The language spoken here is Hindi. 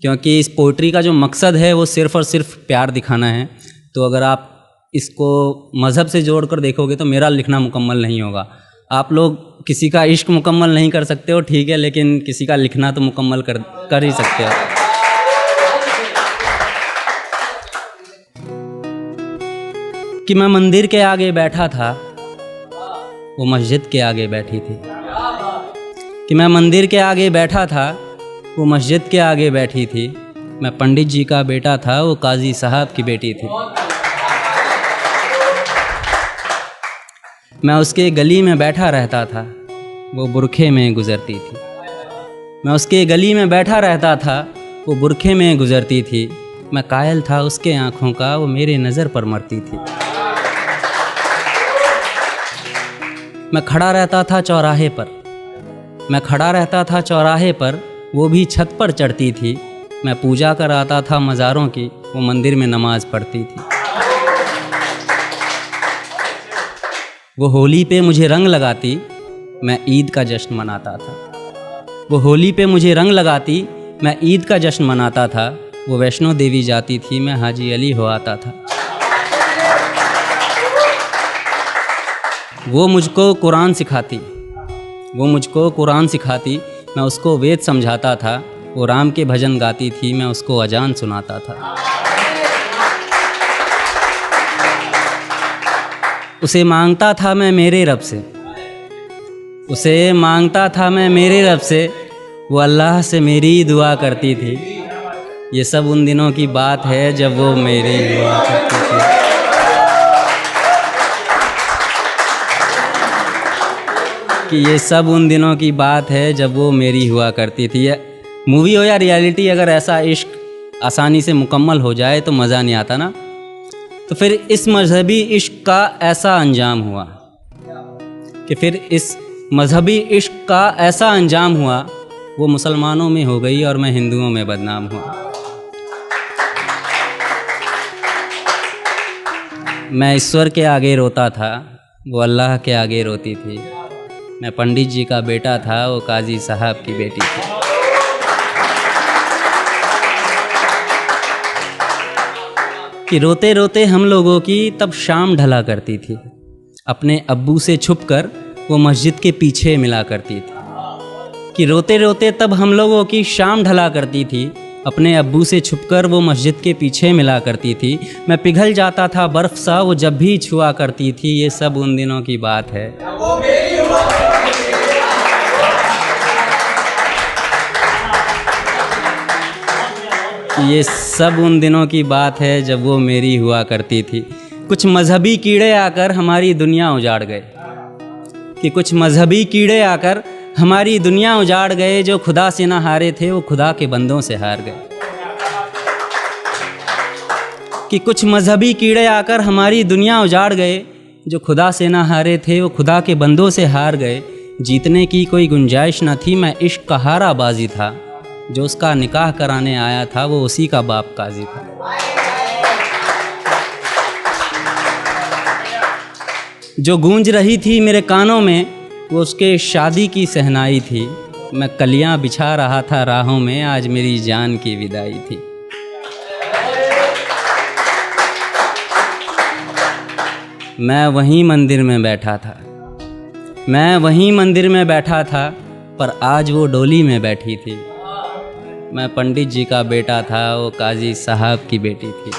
क्योंकि इस पोइट्री का जो मकसद है वो सिर्फ़ और सिर्फ प्यार दिखाना है। तो अगर आप इसको मज़हब से जोड़कर देखोगे तो मेरा लिखना मुकम्मल नहीं होगा। आप लोग किसी का इश्क मुकम्मल नहीं कर सकते हो, ठीक है, लेकिन किसी का लिखना तो मुकम्मल कर ही सकते हो। कि मैं मंदिर के आगे बैठा था, वो मस्जिद के आगे बैठी थी। कि मैं मंदिर के आगे बैठा था, वो मस्जिद के आगे बैठी थी। मैं पंडित जी का बेटा था, वो काजी साहब की बेटी थी। मैं उसके गली में बैठा रहता था, वो बुरखे में गुज़रती थी। मैं उसके गली में बैठा रहता था, वो बुरखे में गुज़रती थी। मैं कायल था उसके आँखों का, वो मेरे नज़र पर मरती थी। मैं खड़ा रहता था चौराहे पर, मैं खड़ा रहता था चौराहे पर, वो भी छत पर चढ़ती थी। मैं पूजा कर आता था मज़ारों की, वो मंदिर में नमाज़ पढ़ती थी। वो होली पे मुझे रंग लगाती, मैं ईद का जश्न मनाता था। वो होली पे मुझे रंग लगाती, मैं ईद का जश्न मनाता था। वो वैष्णो देवी जाती थी, मैं हाजी अली हो आता था। वो मुझको कुरान सिखाती, वो मुझको कुरान सिखाती, मैं उसको वेद समझाता था। वो राम के भजन गाती थी, मैं उसको अजान सुनाता था। उसे मांगता था मैं मेरे रब से, उसे मांगता था मैं मेरे रब से, वो अल्लाह से मेरी दुआ करती थी। ये सब उन दिनों की बात है जब वो मेरी दुआ करती थी। कि ये सब उन दिनों की बात है जब वो मेरी हुआ करती थी। मूवी हो या रियलिटी, अगर ऐसा इश्क आसानी से मुकम्मल हो जाए तो मज़ा नहीं आता ना। तो फिर इस मजहबी इश्क का ऐसा अंजाम हुआ कि फिर इस मजहबी इश्क का ऐसा अंजाम हुआ, वो मुसलमानों में हो गई और मैं हिंदुओं में बदनाम हुआ। मैं ईश्वर के आगे रोता था, वो अल्लाह के आगे रोती थी। मैं पंडित जी का बेटा था, वो काजी साहब की बेटी थी। कि रोते रोते हम लोगों की तब शाम ढला करती थी। अपने अब्बू से छुपकर वो मस्जिद के पीछे मिला करती थी। कि रोते रोते तब हम लोगों की शाम ढला करती थी। अपने अब्बू से छुपकर वो मस्जिद के पीछे मिला करती थी। मैं पिघल जाता था बर्फ़ सा, वो जब भी छुआ करती थी। ये सब उन दिनों की बात है। ये सब उन दिनों की बात है जब वो मेरी हुआ करती थी। कुछ मजहबी कीड़े आकर हमारी दुनिया उजाड़ गए। कि कुछ मजहबी कीड़े आकर हमारी दुनिया उजाड़ गए। जो खुदा से ना हारे थे, वो खुदा के बंदों से हार गए। कि कुछ मजहबी कीड़े आकर हमारी दुनिया उजाड़ गए। जो खुदा से ना हारे थे, वो खुदा के बंदों से हार गए। जीतने की कोई गुंजाइश न थी, मैं इश्क का हारा बाजी था। जो उसका निकाह कराने आया था, वो उसी का बाप काजी था। जो गूंज रही थी मेरे कानों में, वो उसके शादी की सहनाई थी। मैं कलियां बिछा रहा था राहों में, आज मेरी जान की विदाई थी। मैं वहीं मंदिर में बैठा था, मैं वहीं मंदिर में बैठा था, पर आज वो डोली में बैठी थी। मैं पंडित जी का बेटा था, वो काजी साहब की बेटी थी।